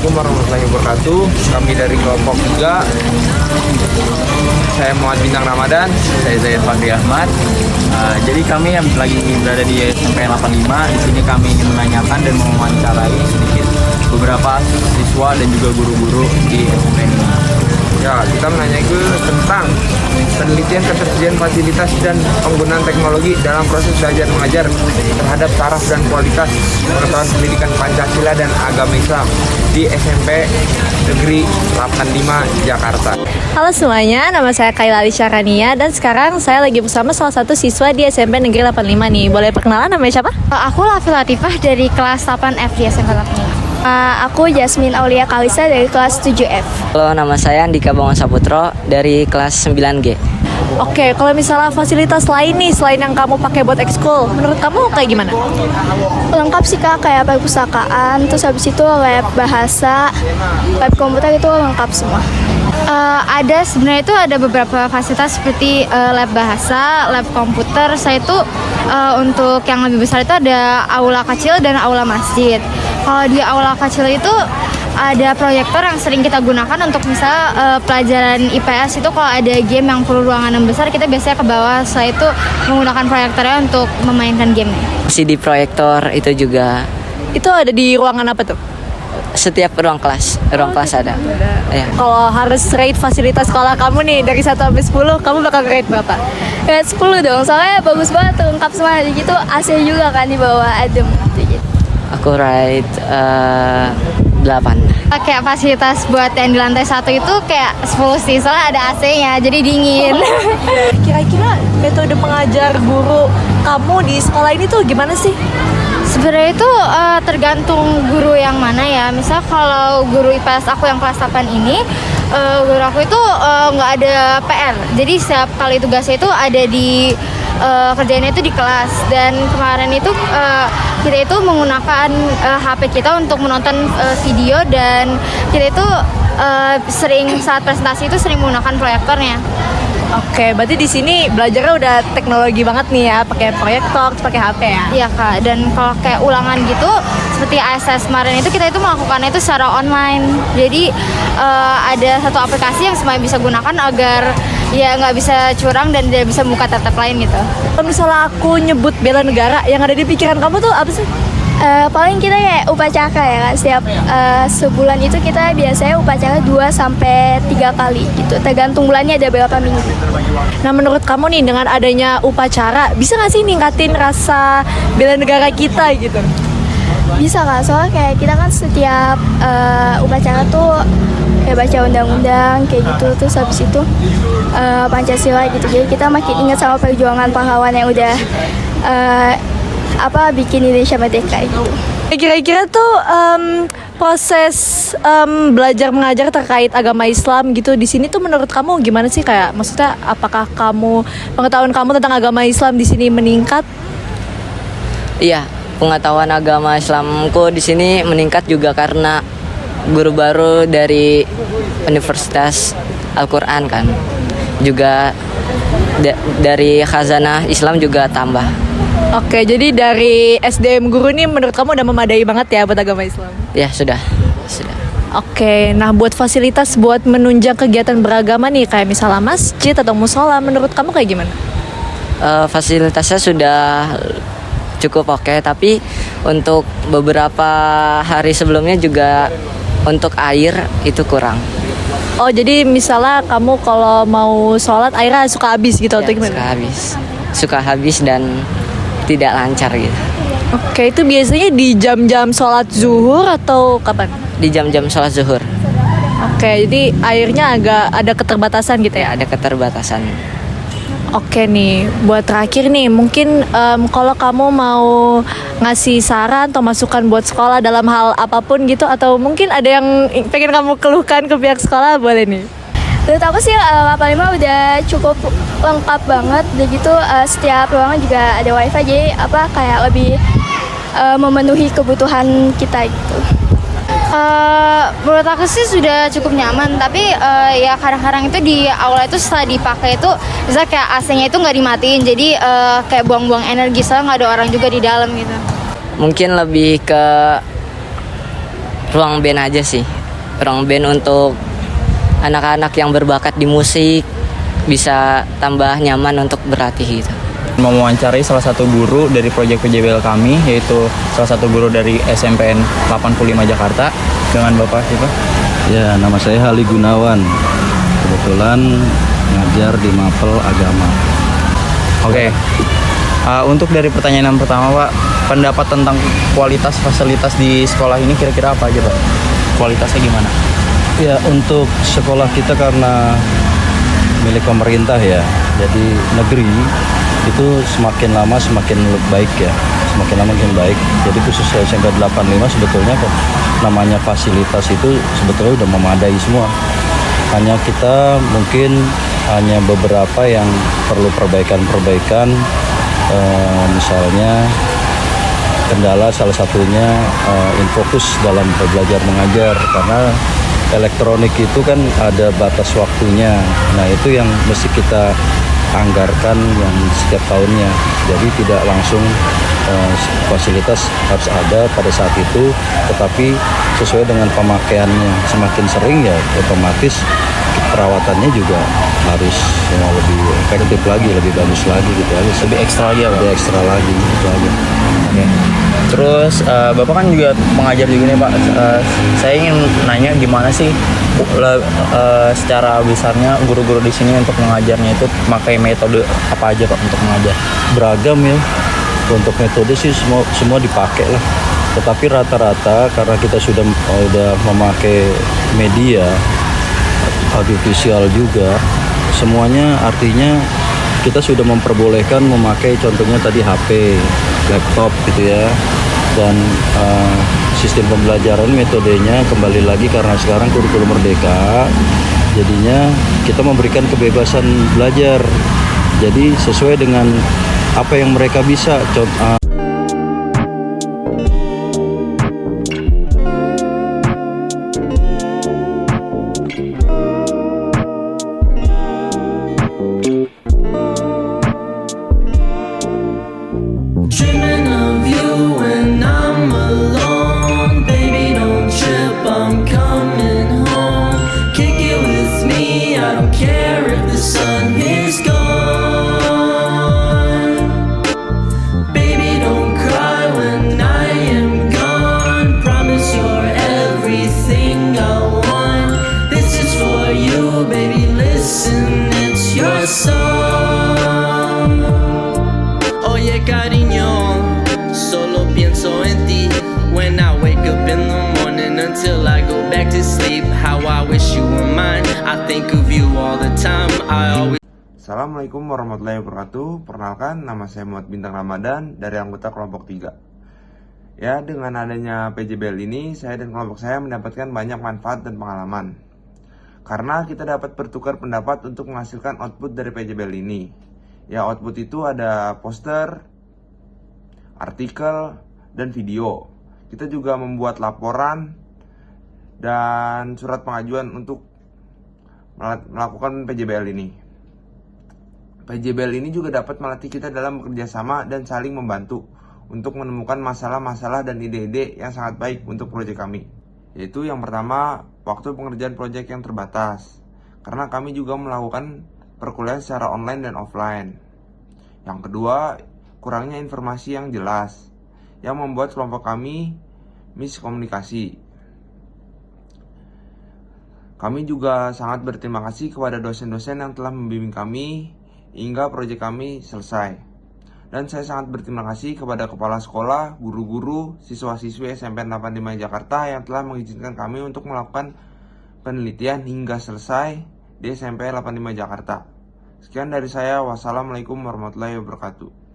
Assalamualaikum warahmatullahi wabarakatuh. Kami dari kelompok 3. Saya Muhammad Bintang Ramadan. Saya Zaid Fadli Ahmad. Jadi kami yang lagi berada di SMP 85. Di sini kami ingin menanyakan dan mewawancarai sedikit beberapa siswa dan juga guru-guru di SMP ini. Ya, kita menanya itu tentang penelitian ketersediaan fasilitas dan penggunaan teknologi dalam proses belajar mengajar terhadap taraf dan kualitas pengetahuan pendidikan Pancasila dan agama Islam di SMP Negeri 85 Jakarta. Halo semuanya, nama saya Kailali Syarania dan sekarang saya lagi bersama salah satu siswa di SMP Negeri 85 nih. Boleh perkenalan namanya siapa? Aku Lafi Latifah dari kelas 8F di SMP 85. Aku Jasmine Aulia Kalisa dari kelas 7F. Halo, nama saya Andika Bangun Saputro dari kelas 9G. Oke, kalau misalnya fasilitas lain nih selain yang kamu pakai buat ekskul, menurut kamu kayak gimana? Lengkap sih Kak, kayak perpustakaan, terus habis itu lab bahasa, lab komputer itu lengkap semua. Ada sebenarnya itu ada beberapa fasilitas seperti lab bahasa, lab komputer. Saya itu untuk yang lebih besar itu ada aula kecil dan aula masjid. Kalau di aula kecil itu ada proyektor yang sering kita gunakan untuk misalnya pelajaran IPS itu kalau ada game yang perlu ruangan yang besar, kita biasanya ke bawah. Saya itu menggunakan proyektornya untuk memainkan game. CD proyektor itu juga Itu ada di ruangan apa tuh? setiap ruang kelas ada. Ya. Kalau harus rate fasilitas sekolah kamu nih dari 1 sampai 10, kamu bakal rate berapa? Kayak 10 dong, soalnya bagus banget tuh, lengkap semua. Gitu AC juga kan di bawah, adem gitu. Aku rate 8. Kayak fasilitas buat yang di lantai 1 itu kayak 10 sih, soalnya ada AC-nya jadi dingin. Kira-kira metode mengajar guru kamu di sekolah ini tuh gimana sih? Sebenarnya itu tergantung guru yang mana ya. Misal kalau guru IPS aku yang kelas 8 ini, guru aku itu nggak ada PR. Jadi setiap kali tugasnya itu ada di kerjaannya itu di kelas. Dan kemarin itu kita itu menggunakan HP kita untuk menonton video, dan kita itu sering saat presentasi itu sering menggunakan proyektornya. Oke, berarti di sini belajarnya udah teknologi banget nih ya, pakai proyektor, pakai HP ya. Iya Kak, dan kalau kayak ulangan gitu seperti ASS kemarin itu kita itu melakukannya itu secara online. Jadi ada satu aplikasi yang semuanya bisa gunakan agar ya nggak bisa curang dan tidak bisa buka tab-tab lain gitu. Kalau misalnya aku nyebut bela negara, yang ada di pikiran kamu tuh apa sih? Paling kita kayak upacara ya kan, setiap sebulan itu kita biasanya upacara 2-3 kali gitu, tergantung bulannya ada berapa minggu. Nah, menurut kamu nih dengan adanya upacara, bisa nggak sih ningkatin rasa bela negara kita gitu? Bisa Kak, soalnya kayak kita kan setiap upacara tuh kayak baca undang-undang kayak gitu, terus habis itu Pancasila gitu, jadi kita makin ingat sama perjuangan pahlawan yang udah bikin Indonesia merdeka gitu. Kira-kira tuh proses belajar mengajar terkait agama Islam gitu di sini tuh menurut kamu gimana sih? Kayak maksudnya apakah pengetahuan kamu tentang agama Islam di sini meningkat? Iya, pengetahuan agama Islamku di sini meningkat juga karena guru baru dari Universitas Al-Quran kan. Juga dari khazanah Islam juga tambah. Oke, jadi dari SDM guru nih menurut kamu udah memadai banget ya buat agama Islam? Ya, sudah. Oke, nah buat fasilitas buat menunjang kegiatan beragama nih kayak misalnya masjid atau musola, menurut kamu kayak gimana? Fasilitasnya sudah cukup oke, tapi untuk beberapa hari sebelumnya juga untuk air itu kurang. Oh, jadi misalnya kamu kalau mau sholat airnya suka habis gitu atau gimana? Suka habis dan tidak lancar gitu. Oke, itu biasanya di jam-jam sholat zuhur atau kapan? Di jam-jam sholat zuhur. Oke, jadi airnya agak ada keterbatasan gitu ya? Ada keterbatasan. Oke nih, buat terakhir nih, mungkin kalau kamu mau ngasih saran atau masukan buat sekolah dalam hal apapun gitu, atau mungkin ada yang pengen kamu keluhkan ke pihak sekolah, boleh nih. Menurut aku sih 85 udah cukup lengkap banget. Begitu setiap ruangan juga ada wifi, jadi kayak lebih memenuhi kebutuhan kita gitu. Menurut aku sih sudah cukup nyaman, tapi ya kadang-kadang itu di aula itu setelah dipakai itu misalnya kayak AC-nya itu nggak dimatiin, jadi kayak buang-buang energi, soalnya nggak ada orang juga di dalam gitu. Mungkin lebih ke ruang band aja sih. ruang band untuk anak-anak yang berbakat di musik, bisa tambah nyaman untuk berlatih gitu. Mewawancarai salah satu guru dari proyek PJBL kami, yaitu salah satu guru dari SMPN 85 Jakarta. Dengan Bapak siapa? Ya, nama saya Hali Gunawan. Kebetulan ngajar di Mapel Agama. Oke. Untuk dari pertanyaan yang pertama, Pak, pendapat tentang kualitas fasilitas di sekolah ini kira-kira apa aja, Pak? Kualitasnya gimana? Ya, untuk sekolah kita karena milik pemerintah ya, jadi negeri itu semakin lama semakin baik ya, semakin lama makin baik. Jadi khusus SMP 85 sebetulnya namanya fasilitas itu sebetulnya udah memadai semua. Hanya kita mungkin hanya beberapa yang perlu perbaikan, misalnya kendala salah satunya infokus dalam belajar mengajar, karena elektronik itu kan ada batas waktunya. Nah, itu yang mesti kita anggarkan yang setiap tahunnya. Jadi tidak langsung fasilitas harus ada pada saat itu, tetapi sesuai dengan pemakaiannya. Semakin sering ya otomatis perawatannya juga harus lebih efektif lagi, lebih bagus lagi gitu aja. Lebih ekstra lagi ya, Pak? Lebih ekstra lagi gitu aja. Oke. Terus Bapak kan juga mengajar juga nih, Pak. Saya ingin nanya gimana sih secara besarnya guru-guru di sini untuk mengajarnya itu pakai metode apa aja, Pak, untuk mengajar? Beragam ya. Untuk metode sih semua dipakai lah. Tetapi rata-rata karena kita sudah memakai media audiovisual juga, semuanya artinya kita sudah memperbolehkan memakai contohnya tadi HP, laptop gitu ya. Dan sistem pembelajaran metodenya kembali lagi karena sekarang kurikulum merdeka, jadinya kita memberikan kebebasan belajar. Jadi sesuai dengan apa yang mereka bisa. Dreaming of you when I'm alone. Baby, don't trip, I'm coming home. Kick it with me, I don't care if the sun is gone. Baby, don't cry when I am gone. Promise you're everything I want. This is for you, baby, listen, it's your song. Oye, cariño, solo pienso en ti. When I wake up in the morning until I go back to sleep. How I wish you were mine, I think of you all the time. I always. Assalamualaikum warahmatullahi wabarakatuh. Perkenalkan, nama saya Muhammad Bintang Ramadan dari anggota kelompok 3. Ya, dengan adanya PJBL ini, saya dan kelompok saya mendapatkan banyak manfaat dan pengalaman. Karena kita dapat bertukar pendapat untuk menghasilkan output dari PJBL ini. Ya, output itu ada poster, artikel, dan video. Kita juga membuat laporan dan surat pengajuan untuk melakukan PJBL ini. PJBL ini juga dapat melatih kita dalam bekerja sama dan saling membantu untuk menemukan masalah-masalah dan ide-ide yang sangat baik untuk proyek kami. Yaitu yang pertama, waktu pengerjaan proyek yang terbatas, karena kami juga melakukan perkuliahan secara online dan offline. Yang kedua, kurangnya informasi yang jelas yang membuat kelompok kami miskomunikasi. Kami juga sangat berterima kasih kepada dosen-dosen yang telah membimbing kami hingga proyek kami selesai. Dan saya sangat berterima kasih kepada kepala sekolah, guru-guru, siswa-siswi SMP 85 Jakarta yang telah mengizinkan kami untuk melakukan penelitian hingga selesai di SMP 85 Jakarta. Sekian dari saya. Wassalamualaikum warahmatullahi wabarakatuh.